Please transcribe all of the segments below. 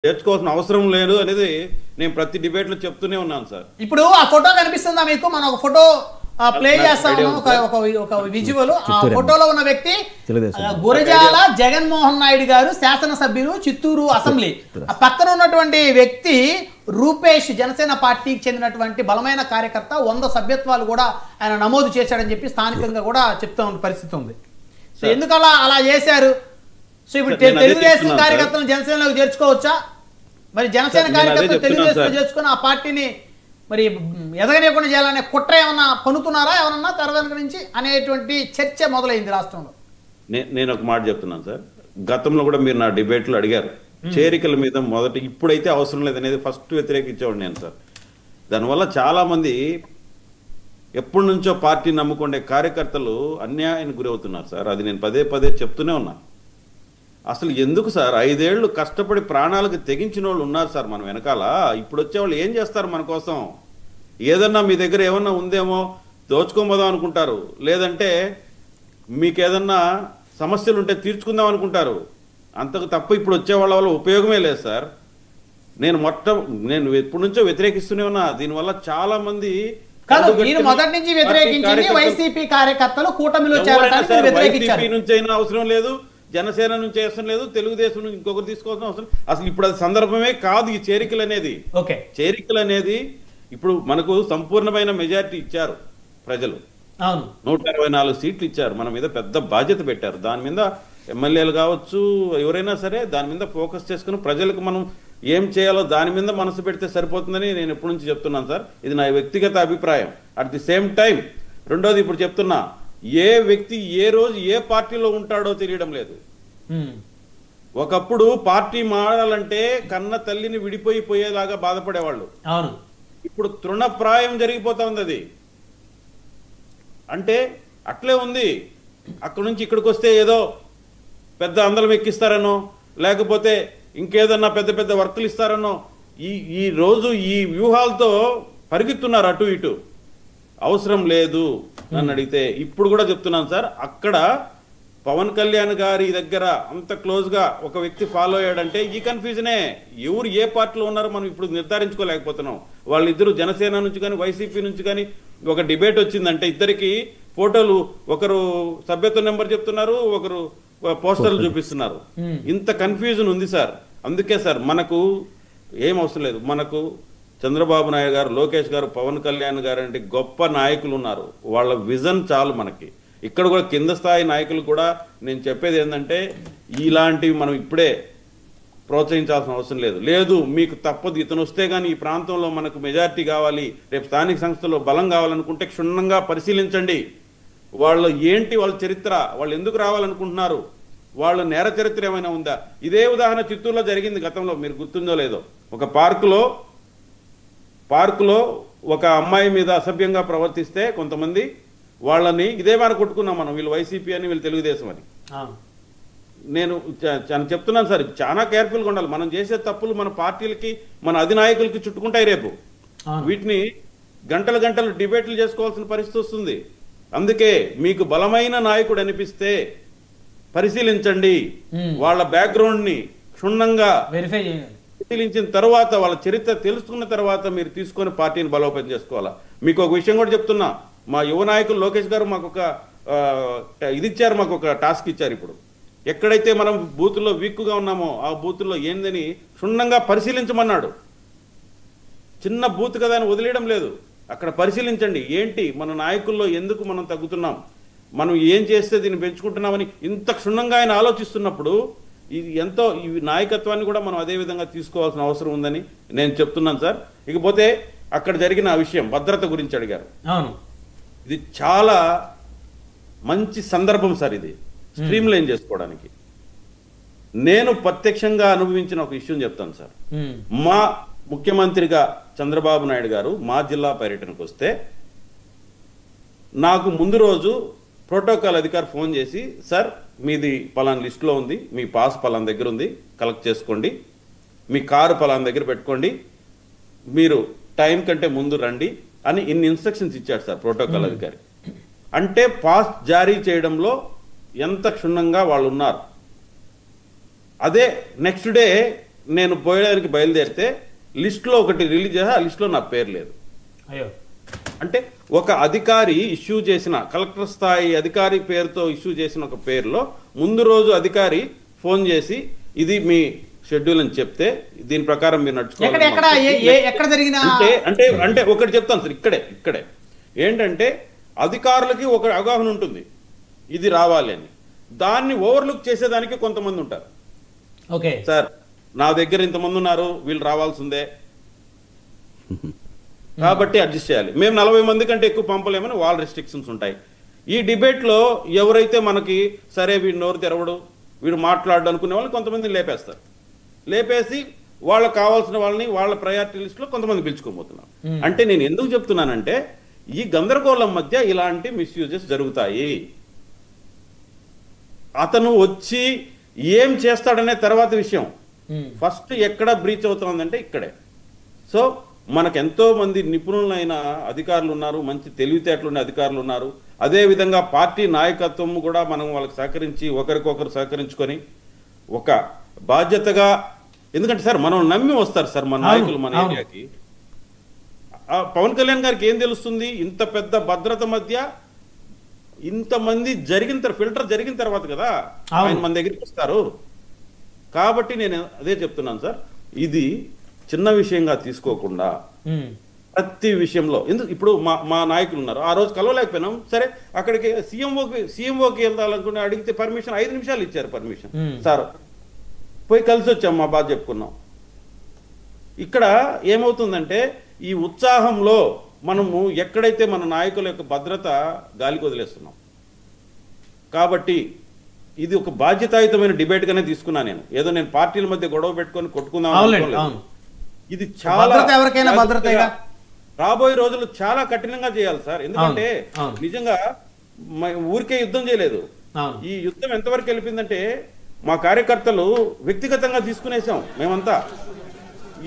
చేర్చుకోవాల్సిన అవసరం లేదు అనేది నేను ప్రతి డిబేట్లో చెప్తూనే ఉన్నాను సార్. ఇప్పుడు ఆ ఫోటో కనిపిస్తుందా మీకు? మనం ఒక ఫోటో ప్లే చేస్తాము, ఒక విజువల్. ఆ ఫోటోలో ఉన్న వ్యక్తి గురజాల జగన్మోహన్ నాయుడు గారు, శాసనసభ్యులు, చిత్తూరు అసెంబ్లీ. ఆ పక్కన ఉన్నటువంటి వ్యక్తి రూపేష్, జనసేన పార్టీకి చెందినటువంటి బలమైన కార్యకర్త. 100 సభ్యత్వాలు కూడా ఆయన నమోదు చేశాడని చెప్పి స్థానికంగా కూడా చెప్తా ఉన్న పరిస్థితి ఉంది. సో ఎందుకు అలా చేశారు? సో ఇప్పుడు తెలుగుదేశం కార్యకర్తలను జనసేనలోకి చేర్చుకోవచ్చా? మరి జనసేన కార్యకర్తలు తెలుగుదేశంలో చేర్చుకుని ఆ పార్టీని మరి ఎదగనీయకుండా చేయాలనే కుట్ర ఏమన్నా పనుతున్నారా ఎవరన్నా తెరవెనక నుంచి అనేటువంటి చర్చ మొదలైంది రాష్ట్రంలో. నేను ఒక మాట చెప్తున్నాను సార్. గతంలో కూడా మీరు నా డిబేట్లో అడిగారు చేరికల మీద మొదటి ఇప్పుడైతే అవసరం లేదనేది ఫస్ట్ వ్యతిరేకించేవాడు నేను సార్. దానివల్ల చాలా మంది ఎప్పటి నుంచో పార్టీ నమ్ముకునే కార్యకర్తలు అన్యాయానికి గురవుతున్నారు సార్. అది నేను పదే పదే చెప్తూనే ఉన్నాను. అసలు ఎందుకు సార్ 5 ఏళ్ళు కష్టపడి ప్రాణాలకు తెగించిన వాళ్ళు ఉన్నారు సార్ మన వెనకాల. ఇప్పుడు వచ్చేవాళ్ళు ఏం చేస్తారు మన కోసం? ఏదన్నా మీ దగ్గర ఏమన్నా ఉందేమో దోచుకోబోదాం అనుకుంటారు, లేదంటే మీకు ఏదన్నా సమస్యలు ఉంటే తీర్చుకుందాం అనుకుంటారు. అంతకు తప్ప ఇప్పుడు వచ్చేవాళ్ళ వల్ల ఉపయోగమే లేదు సార్. నేను ఎప్పటి నుంచో వ్యతిరేకిస్తూనే ఉన్నా. దీనివల్ల చాలా మంది మొదటి నుంచి వ్యతిరేకించింది వైసీపీ కార్యకర్తలు కూటమిలో నుంచి అయినా అవసరం లేదు, జనసేన నుంచి అవసరం లేదు, తెలుగుదేశం నుంచి ఇంకొకరు తీసుకోవాల్సిన అవసరం. అసలు ఇప్పుడు అది సందర్భమే కాదు ఈ చేరికలు అనేది. చేరికలు అనేది ఇప్పుడు మనకు సంపూర్ణమైన మెజారిటీ ఇచ్చారు ప్రజలు. 124 సీట్లు ఇచ్చారు. మన మీద పెద్ద బాధ్యత పెట్టారు. దాని మీద ఎమ్మెల్యేలు కావచ్చు ఎవరైనా సరే దాని మీద ఫోకస్ చేసుకుని ప్రజలకు మనం ఏం చేయాలో దాని మీద మనసు పెడితే సరిపోతుందని నేను ఎప్పటి నుంచి చెప్తున్నాను సార్. ఇది నా వ్యక్తిగత అభిప్రాయం. అట్ ది సేమ్ టైం రెండోది ఇప్పుడు చెప్తున్నా, ఏ వ్యక్తి ఏ రోజు ఏ పార్టీలో ఉంటాడో తెలియడం లేదు. ఒకప్పుడు పార్టీ మారాలంటే కన్న తల్లిని విడిపోయేలాగా బాధపడేవాళ్ళు. ఇప్పుడు తృణప్రాయం జరిగిపోతా ఉంది. అది అంటే అట్లే ఉంది. అక్కడ నుంచి ఇక్కడికి వస్తే ఏదో పెద్ద అందలం ఎక్కిస్తారనో, లేకపోతే ఇంకేదన్నా పెద్ద పెద్ద వర్కులు ఇస్తారనో ఈ రోజు ఈ వ్యూహాలతో పరిగెత్తున్నారు అటు ఇటు. అవసరం లేదు నన్ను అడిగితే. ఇప్పుడు కూడా చెప్తున్నాను సార్, అక్కడ పవన్ కళ్యాణ్ గారి దగ్గర అంత క్లోజ్గా ఒక వ్యక్తి ఫాలో అయ్యాడంటే ఈ కన్ఫ్యూజనే. ఎవరు ఏ పార్టీలో ఉన్నారో మనం ఇప్పుడు నిర్ధారించుకోలేకపోతున్నాం. వాళ్ళిద్దరు జనసేన నుంచి కానీ వైసీపీ నుంచి కానీ ఒక డిబేట్ వచ్చిందంటే ఇద్దరికి ఫోటోలు, ఒకరు సభ్యత్వ నెంబర్ చెప్తున్నారు, ఒకరు పోస్టర్లు చూపిస్తున్నారు. ఇంత కన్ఫ్యూజన్ ఉంది సార్. అందుకే సార్ మనకు ఏం అవసరం లేదు. మనకు చంద్రబాబు నాయుడు గారు, లోకేష్ గారు, పవన్ కళ్యాణ్ గారు అంటే గొప్ప నాయకులు ఉన్నారు. వాళ్ళ విజన్ చాలు మనకి. ఇక్కడ కూడా కింద స్థాయి నాయకులు కూడా నేను చెప్పేది ఏంటంటే ఇలాంటివి మనం ఇప్పుడే ప్రోత్సహించాల్సిన అవసరం లేదు. మీకు తప్పదు, ఇతను వస్తే కానీ ఈ ప్రాంతంలో మనకు మెజారిటీ కావాలి, రేపు స్థానిక సంస్థలో బలం కావాలనుకుంటే క్షుణ్ణంగా పరిశీలించండి. వాళ్ళ ఏంటి, వాళ్ళ చరిత్ర, వాళ్ళు ఎందుకు రావాలనుకుంటున్నారు, వాళ్ళ నేర చరిత్ర ఏమైనా ఉందా? ఇదే ఉదాహరణ చిత్తూరులో జరిగింది గతంలో, మీరు గుర్తుందో లేదో. ఒక పార్కులో ఒక అమ్మాయి మీద అసభ్యంగా ప్రవర్తిస్తే కొంతమంది వాళ్ళని ఇదే మాట కొట్టుకున్నాం మనం, వీళ్ళు వైసీపీ అని, వీళ్ళు తెలుగుదేశం అని. నేను చెప్తున్నాను సార్, చాలా కేర్ఫుల్గా ఉండాలి. మనం చేసే తప్పులు మన పార్టీలకి, మన అధినాయకులకి చుట్టుకుంటాయి. రేపు వీటిని గంటలు డిబేట్లు చేసుకోవాల్సిన పరిస్థితి వస్తుంది. అందుకే మీకు బలమైన నాయకుడు అనిపిస్తే పరిశీలించండి. వాళ్ళ బ్యాక్గ్రౌండ్ ని క్షుణ్ణంగా పరిశీలించిన తర్వాత, వాళ్ళ చరిత్ర తెలుసుకున్న తర్వాత మీరు తీసుకొని పార్టీని బలోపేతం చేసుకోవాలా. మీకు ఒక విషయం కూడా చెప్తున్నా, మా యువ నాయకులు లోకేష్ గారు మాకు ఒక ఇది ఇచ్చారు, మాకు ఒక టాస్క్ ఇచ్చారు. ఇప్పుడు ఎక్కడైతే మనం బూతుల్లో వీక్గా ఉన్నామో ఆ బూతుల్లో ఏందని క్షుణ్ణంగా పరిశీలించమన్నాడు. చిన్న బూత్ కదా అని వదిలేయడం లేదు. అక్కడ పరిశీలించండి, ఏంటి మన నాయకుల్లో ఎందుకు మనం తగ్గుతున్నాం, మనం ఏం చేస్తే దీన్ని పెంచుకుంటున్నామని ఇంత క్షుణ్ణంగా ఆయన ఆలోచిస్తున్నప్పుడు ఇది ఎంతో ఈ నాయకత్వాన్ని కూడా మనం అదే విధంగా తీసుకోవాల్సిన అవసరం ఉందని నేను చెప్తున్నాను సార్. ఇకపోతే అక్కడ జరిగిన విషయం భద్రత గురించి అడిగారు. ఇది చాలా మంచి సందర్భం సార్. ఇది స్ట్రీమ్ లైన్ చేసుకోవడానికి నేను ప్రత్యక్షంగా అనుభవించిన ఒక విషయం చెప్తాను సార్. మా ముఖ్యమంత్రిగా చంద్రబాబు నాయుడు గారు మా జిల్లా పర్యటనకు వస్తే నాకు ముందు రోజు ప్రోటోకాల్ అధికారి ఫోన్ చేసి, సార్ మీది పలానా లిస్టులో ఉంది, మీ పాస్ పలానా దగ్గర ఉంది, కలెక్ట్ చేసుకోండి, మీ కారు పలానా దగ్గర పెట్టుకోండి, మీరు టైం కంటే ముందు రండి అని ఇన్ని ఇన్స్ట్రక్షన్స్ ఇచ్చాడు సార్ ప్రోటోకాల్ అధికారి. అంటే పాస్ జారీ చేయడంలో ఎంత క్షుణ్ణంగా వాళ్ళు ఉన్నారు. అదే నెక్స్ట్ డే నేను పోయడానికి బయలుదేరితే లిస్టులో ఒకటి రిలీజ్ చేసి ఆ లిస్టులో నా పేరు లేదు. అయ్యో, అంటే ఒక అధికారి ఇష్యూ చేసిన కలెక్టర్ స్థాయి అధికారి పేరుతో ఇష్యూ చేసిన ఒక పేరులో ముందు రోజు అధికారి ఫోన్ చేసి ఇది మీ షెడ్యూల్ అని చెప్తే దీని ప్రకారం మీరు నడుచుకోవాలి. అంటే ఒకటి చెప్తాను సార్, ఇక్కడే ఏంటంటే అధికారులకి ఒక అవగాహన ఉంటుంది ఇది రావాలి అని, దాన్ని ఓవర్లుక్ చేసేదానికి కొంతమంది ఉంటారు. ఓకే సార్ నా దగ్గర ఇంతమంది ఉన్నారు, వీళ్ళు రావాల్సిందే కాబట్టి అడ్జస్ట్ చేయాలి, మేము 40 మంది కంటే ఎక్కువ పంపలేమని వాళ్ళ రెస్ట్రిక్షన్స్ ఉంటాయి. ఈ డిబేట్లో ఎవరైతే మనకి సరే వీడు నోరు తెరవడు, వీడు మాట్లాడు అనుకునే వాళ్ళని కొంతమంది లేపేస్తారు. లేపేసి వాళ్ళకి కావాల్సిన వాళ్ళని వాళ్ళ ప్రయారిటీ లిస్ట్లో కొంతమంది పిలుచుకోబోతున్నారు. అంటే నేను ఎందుకు చెప్తున్నానంటే ఈ గందరగోళం మధ్య ఇలాంటి మిస్యూజెస్ జరుగుతాయి. అతను వచ్చి ఏం చేస్తాడనే తర్వాత విషయం, ఫస్ట్ ఎక్కడ బ్రీచ్ అవుతుందంటే ఇక్కడే. సో మనకు ఎంతో మంది నిపుణులైన అధికారులు ఉన్నారు, మంచి తెలివితేటలున్న అధికారులు ఉన్నారు. అదే విధంగా పార్టీ నాయకత్వం కూడా మనం వాళ్ళకి సహకరించి ఒకరికొకరు సహకరించుకొని ఒక బాధ్యతగా, ఎందుకంటే సార్ మనం నమ్మి వస్తారు సార్ మన నాయకులు మన ఏరియాకి. పవన్ కళ్యాణ్ గారికి ఏం తెలుస్తుంది ఇంత పెద్ద భద్రత మధ్య ఇంతమంది ఫిల్టర్ జరిగిన తర్వాత కదా ఆయన మన దగ్గరికి వస్తారు. కాబట్టి నేను అదే చెప్తున్నాను సార్, ఇది చిన్న విషయంగా తీసుకోకుండా ప్రతి విషయంలో ఇప్పుడు మా నాయకులు ఉన్నారు, ఆ రోజు కలవలేకపోయినాం, సరే అక్కడికి సీఎంఓకి వెళ్దాలనుకుని అడిగితే పర్మిషన్ 5 నిమిషాలు ఇచ్చారు పర్మిషన్. సార్ పోయి కలిసి వచ్చాం, మా బాధ చెప్పుకున్నాం. ఇక్కడ ఏమవుతుందంటే ఈ ఉత్సాహంలో మనము ఎక్కడైతే మన నాయకుల యొక్క భద్రత గాలికి వదిలేస్తున్నాం. కాబట్టి ఇది ఒక బాధ్యతాయుతమైన డిబేట్ గానే తీసుకున్నా నేను, ఏదో నేను పార్టీల మధ్య గొడవ పెట్టుకొని కొట్టుకుందాం. ఇది చాలా రాబోయే రోజులు చాలా కఠినంగా చేయాలి సార్. ఎందుకంటే నిజంగా ఊరికే యుద్ధం చేయలేదు. ఈ యుద్ధం ఎంతవరకు వెళ్ళిపోయిందంటే మా కార్యకర్తలు వ్యక్తిగతంగా తీసుకునేసాం మేమంతా.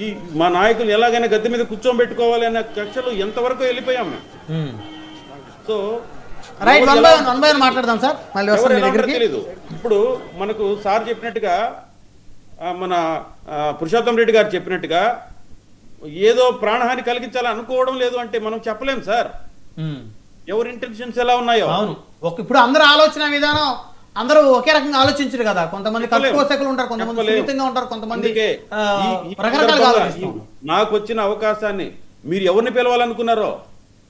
ఈ మా నాయకులు ఎలాగైనా గద్దె మీద కూర్చోబెట్టుకోవాలి అనే కక్షలు ఎంతవరకు వెళ్ళిపోయాం మేము. సో తెలీదు. ఇప్పుడు మనకు సార్ చెప్పినట్టుగా మన పురుషోత్తం రెడ్డి గారు చెప్పినట్టుగా ఏదో ప్రాణహాని కలిగించాలని అనుకోవడం లేదు అంటే మనం చెప్పలేం సార్ ఎవరి ఇంటెన్షన్స్ ఎలా ఉన్నాయో. ఇప్పుడు అందరూ ఆలోచన విధానం అందరూ ఒకే రకంగా ఆలోచించారు కదా. కొంతమంది కట్టుకోసకులు ఉంటారు, కొంతమంది సున్నితంగా ఉంటారు, కొంతమంది రకరకాలుగా ఆలోచిస్తారు. నాకు వచ్చిన అవకాశాన్ని మీరు ఎవరిని పిలవాలనుకున్నారో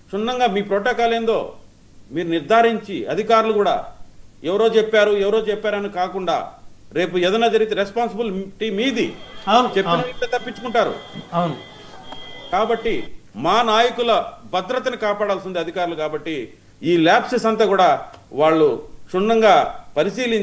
క్షుణ్ణంగా మీ ప్రోటోకాల్ ఏందో మీరు నిర్ధారించి, అధికారులు కూడా ఎవరో చెప్పారని కాకుండా రేపు ఏదైనా జరిగితే రెస్పాన్సిబిలిటీ మీది, చెప్పిన తప్పించుకుంటారు. కాబట్టి మా నాయకుల భద్రతను కాపాడాల్సింది అధికారులు. కాబట్టి ఈ ల్యాప్సెస్ అంతా కూడా వాళ్ళు క్షుణ్ణంగా పరిశీలించి